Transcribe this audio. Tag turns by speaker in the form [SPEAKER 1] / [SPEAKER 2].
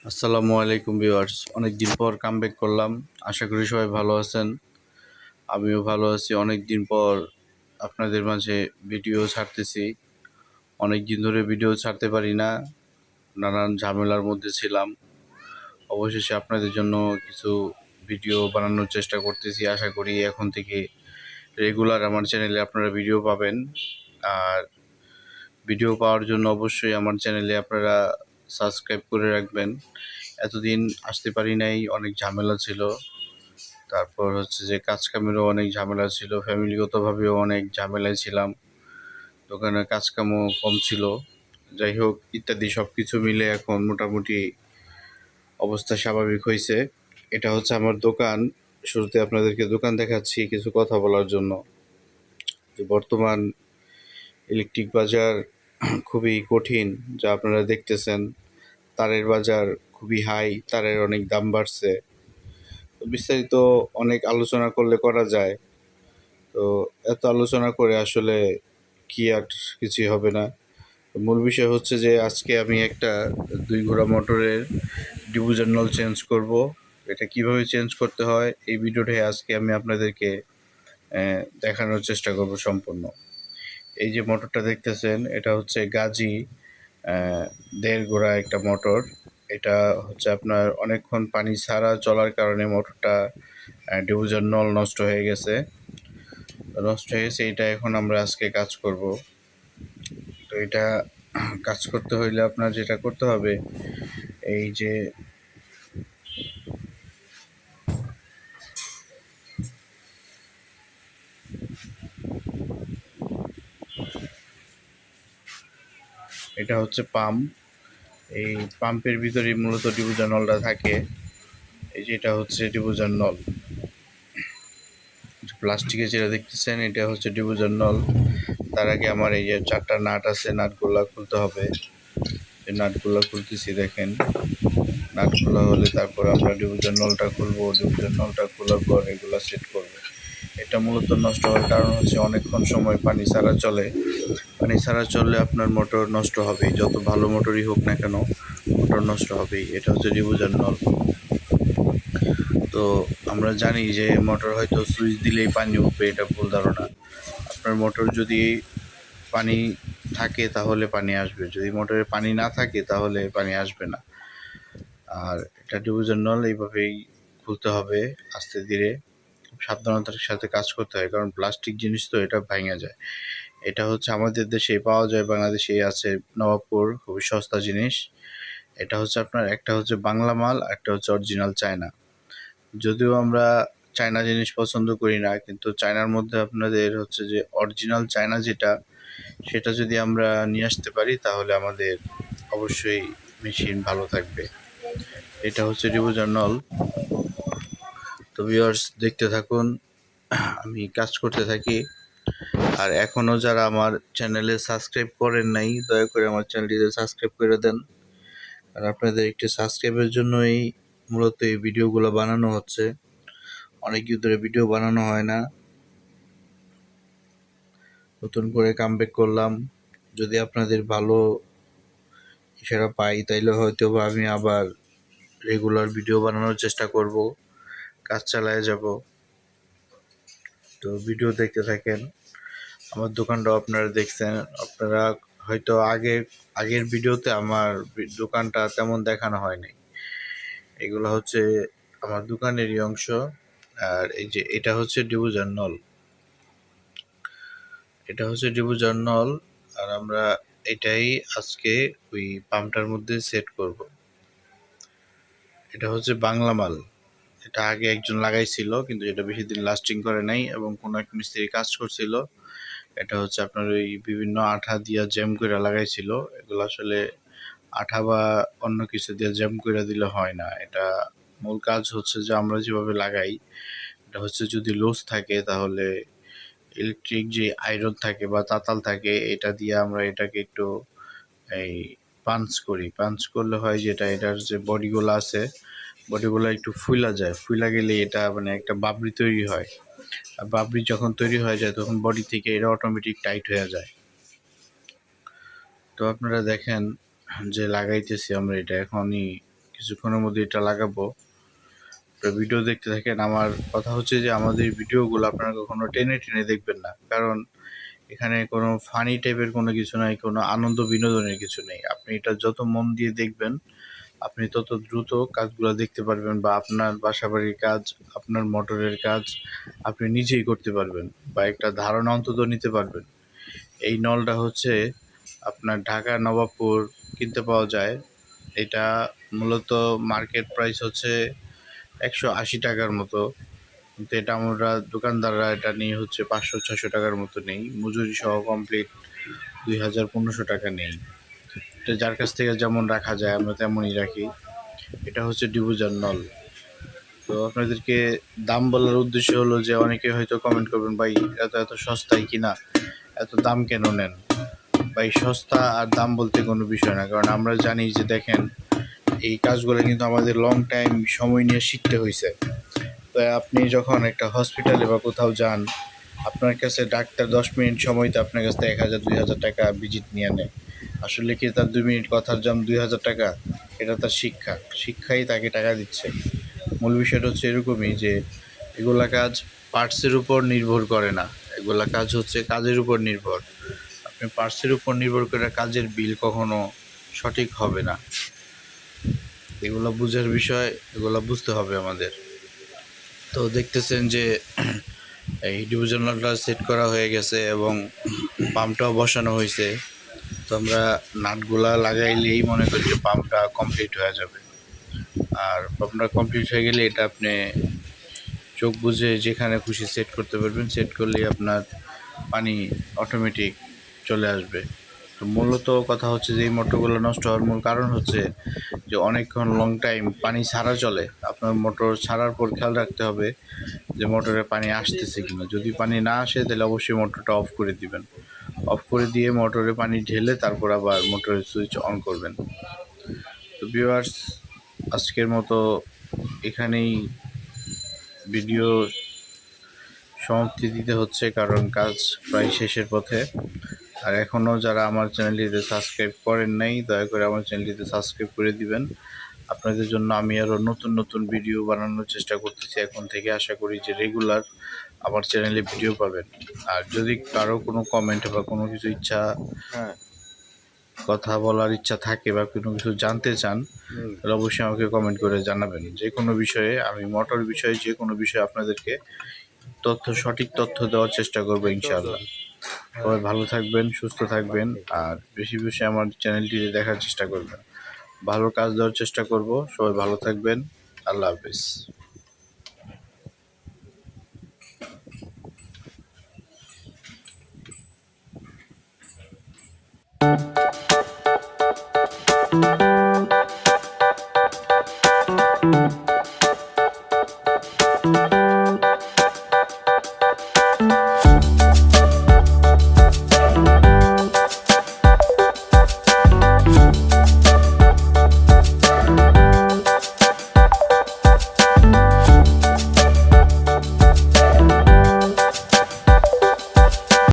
[SPEAKER 1] আসসালামু আলাইকুম ভিউয়ার্স, অনেকদিন পর কামব্যাক করলাম। আশা করি সবাই ভালো আছেন। আমিও ভালো আছি। অনেকদিন পর আপনাদের মাঝে ভিডিও ছাড়তেছি। অনেকদিন ধরে ভিডিও ছাড়তে পারি না, নানান ঝামেলার মধ্যে ছিলাম। অবশেষে আপনাদের জন্য কিছু ভিডিও বানানোর চেষ্টা করতেছি। আশা করি এখন থেকে রেগুলার আমার চ্যানেলে আপনারা ভিডিও পাবেন। আর ভিডিও পাওয়ার জন্য অবশ্যই আমার চ্যানেলে আপনারা সাবস্ক্রাইব করে রাখবেন। এতদিন আসতে পারি নাই, অনেক ঝামেলা ছিল। তারপর হচ্ছে যে কাজ কামেরও অনেক ঝামেলা ছিল, ফ্যামিলিগতভাবেও অনেক ঝামেলায় ছিলাম, দোকানের কাজকামও কম ছিল। যাই হোক, ইত্যাদি সব কিছু মিলে এখন মোটামুটি অবস্থা স্বাভাবিক হয়েছে। এটা হচ্ছে আমার দোকান। শুরুতে আপনাদেরকে দোকান দেখাচ্ছি কিছু কথা বলার জন্য। যে বর্তমান ইলেকট্রিক বাজার খুবই কঠিন, যা আপনারা দেখতেছেন। তারের বাজার খুবই হাই, তারের অনেক দাম বাড়ছে। তো বিস্তারিত অনেক আলোচনা করলে করা যায়, তো এত আলোচনা করে আসলে কি আর কিছুই হবে না। মূল বিষয় হচ্ছে যে আজকে আমি একটা 2 ঘোড়া মোটরের ডিফিউজার নল চেঞ্জ করব। এটা কিভাবে চেঞ্জ করতে হয় এই ভিডিওটায় আজকে আমি আপনাদেরকে দেখানোর চেষ্টা করব সম্পূর্ণ। এই যে মোটরটা দেখতেছেন, এটা হচ্ছে গাজী 1.5 ঘোড়া একটা মোটর। এটা হচ্ছে আপনার অনেকক্ষণ পানি ছাড়া চলার কারণে মোটরটা ডিফিউজার নল নষ্ট হয়ে গেছে। এটা এখন আমরা আজকে কাজ করব। তো এটা কাজ করতে হইলে আপনার যেটা করতে হবে, এই যে এটা হচ্ছে পাম্প। এই পাম্পের ভিতরে মূলত ডিফিউজার নলটা থাকে। এই যে এটা হচ্ছে ডিফিউজার নল, প্লাস্টিকে যেটা দেখতেছেন এটা হচ্ছে ডিফিউজার নল। তার আগে আমার এই যে 4টা নাট আছে, নাটগুলা খুলতে হবে। এই নাটগুলা খুলতেছি, দেখেন। নাট খোলা হলে তারপর আমরা ডিফিউজার নলটা খুলবো। ডিফিউজার নলটা খোলার পর এগুলা সেট করবো। এটা মূলত নষ্ট হওয়ার কারণ হচ্ছে অনেকক্ষণ সময় পানি ছাড়া চলে। পানি ছাড়া চললে আপনার মোটর নষ্ট হবেই, যত ভালো মোটরই হোক না কেন মোটর নষ্ট হবেই। এটা হচ্ছে ডিফিউজার নল। তো আমরা জানি যে মোটর হয়তো সুইচ দিলেই পানি উঠবে, এটা ভুল ধারণা। আপনার মোটর যদি পানি থাকে তাহলে পানি আসবে, যদি মোটরে পানি না থাকে তাহলে পানি আসবে না। আর এটা ডিফিউজার নল এইভাবেই খুলতে হবে, আস্তে ধীরে, সাবধানতার সাথে কাজ করতে হয়, কারণ প্লাস্টিক জিনিস তো এটা ভাঙা যায়। এটা হচ্ছে আমাদের দেশে পাওয়া যায়, বাংলাদেশেই আছে, নবাবপুর, খুবই সস্তা জিনিস। এটা হচ্ছে আপনার, একটা হচ্ছে বাংলা মাল, একটা হচ্ছে অরিজিনাল চায়না। যদিও আমরা চায়না জিনিস পছন্দ করি না, কিন্তু চায়নার মধ্যে আপনাদের হচ্ছে যে অরিজিনাল চায়না যেটা, সেটা যদি আমরা নিয়ে আসতে পারি তাহলে আমাদের অবশ্যই মেশিন ভালো থাকবে। এটা হচ্ছে ডিফিউজার নল। তো ভিউয়ার্স, দেখতে থাকুন, আমি কাজ করতে থাকি। আর এখনও যারা আমার চ্যানেলে সাবস্ক্রাইব করেন নাই, দয়া করে আমার চ্যানেলটিতে সাবস্ক্রাইব করে দেন। আর আপনাদের একটি সাবস্ক্রাইবের জন্যই মূলত এই ভিডিওগুলো বানানো হচ্ছে। অনেক দিন ধরে ভিডিও বানানো হয় না, নতুন করে কামব্যাক করলাম। যদি আপনাদের ভালো ইশারা পাই তাইলে হয়তো বা আমি আবার রেগুলার ভিডিও বানানোর চেষ্টা করব, কাজ চালায় যাব। তো ভিডিও দেখতে থাকেন। আমার দোকানটাও আপনারা দেখছেন। আপনারা হয়তো আগের ভিডিওতে আমার দোকানটা তেমন দেখানো হয়নি। এগুলো হচ্ছে আমার দোকানেরই অংশ। আর এই যে এটা হচ্ছে ডিফিউজার নল, এটা হচ্ছে ডিফিউজার নল। আর আমরা এটাই আজকে ওই পাম্পটার মধ্যে সেট করব। এটা হচ্ছে বাংলা মাল। এটা আগে একজন লাগাইছিল, কিন্তু এটা বেশি দিন লাস্টিং করে নাই, এবং কোনো এক মিস্ত্রি কাজ করছিল। এটা হচ্ছে আপনার ওই বিভিন্ন আঠা দিয়া জ্যাম করে লাগাইছিল। এগুলো আসলে আঠা বা অন্য কিছু দিয়ে জ্যাম করে দিলে হয় না। এটা মূল কাজ হচ্ছে যে আমরা যেভাবে লাগাই, এটা হচ্ছে যদি লুজ থাকে তাহলে ইলেকট্রিক যে আয়রন থাকে বা তাতাল থাকে, এটা দিয়ে আমরা এটাকে একটু এই পাঞ্চ করি। পাঞ্চ করলে হয় যেটা, এটার যে বডিগুলো আছে, বডিগুলো একটু ফুলা যায়। ফুলা গেলে এটা মানে একটা বাবরি তৈরি হয়। আর বাবরি যখন তৈরি হয়ে যায় তখন বডি থেকে এটা অটোমেটিক টাইট হয়ে যায়। তো আপনারা দেখেন যে লাগাইতেছি আমরা, এটা এখনই কিছুক্ষণের মধ্যে এটা লাগাবো। তো ভিডিও দেখতে থাকেন। আমার কথা হচ্ছে যে আমাদের ভিডিওগুলো আপনারা কখনো টেনে টেনে দেখবেন না, কারণ এখানে কোনো ফানি টাইপের কোনো কিছু নাই, কোনো আনন্দ বিনোদনের কিছু নেই। আপনি এটা যত মন দিয়ে দেখবেন আপনি তত দ্রুত কাজগুলো দেখতে পারবেন, বা আপনার বাসাবাড়ির কাজ, আপনার মোটরের কাজ আপনি নিজেই করতে পারবেন, বা একটা ধারণা অন্তত নিতে পারবেন। এই নলটা হচ্ছে আপনার ঢাকা নবাবপুর কিনতে পাওয়া যায়। এটা মূলত মার্কেট প্রাইস হচ্ছে 180 টাকার মতো, কিন্তু এটা আমরা দোকানদাররা এটা নিয়ে হচ্ছে 500-600 টাকার মতো নেই, মজুরি সহ কমপ্লিট 2000-1500 টাকা নেই। এটা যার কাছ থেকে যেমন রাখা যায় আমরা তেমনই রাখি। এটা হচ্ছে ডিফুজার নল। তো আপনাদেরকে দাম বলার উদ্দেশ্য হলো যে অনেকে হয়তো কমেন্ট করবেন, ভাই এত এত সস্তায় কিনা, এত দাম কেন নেন? ভাই সস্তা আর দাম বলতে কোনো বিষয় না, কারণ আমরা জানি যে দেখেন এই কাজগুলো কিন্তু আমাদের লং টাইম সময় নিয়ে শিখতে হয়েছে। তো আপনি যখন একটা হসপিটালে বা কোথাও যান, আপনার কাছে ডাক্তার 10 মিনিট সময়তে আপনার কাছ থেকে 1000-2000 টাকা ভিজিট নিয়ে নেয়। আসলে কি তার 2 মিনিট কথার দাম 2000 টাকা? এটা তার শিক্ষাই তাকে টাকা দিচ্ছে। মূল বিষয়টা হচ্ছে এরকমই যে এগুলা কাজ পার্টসের উপর নির্ভর করে না, এগুলা কাজ হচ্ছে কাজের উপর নির্ভর। আপনি পার্টসের উপর নির্ভর করে কাজের বিল কখনো সঠিক হবে না। এগুলো বুঝার বিষয়, এগুলো বুঝতে হবে আমাদের। তো দেখতেছেন যে এই ডিভিশনালটা সেট করা হয়ে গেছে এবং পাম্পটাও বসানো হয়েছে। তো আমরা নাটগুলা লাগাইলেই মনে করি যে পাম্পটা কমপ্লিট হয়ে যাবে। আর পাম্পটা কমপ্লিট হয়ে গেলে এটা আপনি চোখ বুঝে যেখানে খুশি সেট করতে পারবেন, সেট করলেই আপনার পানি অটোমেটিক চলে আসবে। তো মূলত কথা হচ্ছে যে এই মোটরগুলো নষ্ট হওয়ার মূল কারণ হচ্ছে যে অনেকক্ষণ লং টাইম পানি ছাড়া চলে। আপনার মোটর ছাড়ার পর খেয়াল রাখতে হবে যে মোটরে পানি আসতেছে কিনা। যদি পানি না আসে তাহলে অবশ্যই মোটরটা অফ করে দিবেন। অফ করে দিয়ে মোটরে পানি ঢেলে তারপর আবার মোটরের সুইচ অন করবেন। তো ভিউয়ার্স, আজকের মতো এখানেই ভিডিও সমাপ্তি দিতে হচ্ছে, কারণ কাজ প্রায় শেষের পথে। আর এখনও যারা আমার চ্যানেলটিতে সাবস্ক্রাইব করেন নাই, দয়া করে আমার চ্যানেলটিতে সাবস্ক্রাইব করে দিবেন। আপনাদের জন্য আমি আরও নতুন নতুন ভিডিও বানানোর চেষ্টা করতেছি এখন থেকে। আশা করি যে রেগুলার আমার চ্যানেলে ভিডিও পাবেন। আর যদি কারো কোনো কমেন্ট বা কোনো কিছু কথা বলার ইচ্ছা থাকে বা কোনো কিছু জানতে চান, তাহলে অবশ্যই আমাকে কমেন্ট করে জানাবেন। যে কোনো বিষয়ে, আমি মোটর বিষয়ে যে কোনো বিষয়ে আপনাদেরকে সঠিক তথ্য দেওয়ার চেষ্টা করবো ইনশাআল্লাহ। সবাই ভালো থাকবেন, সুস্থ থাকবেন, আর বেশি বেশি আমার চ্যানেলটি দেখার চেষ্টা করবেন। ভালো কাজ দেওয়ার চেষ্টা করব। সবাই ভালো থাকবেন। আল্লাহ হাফেজ।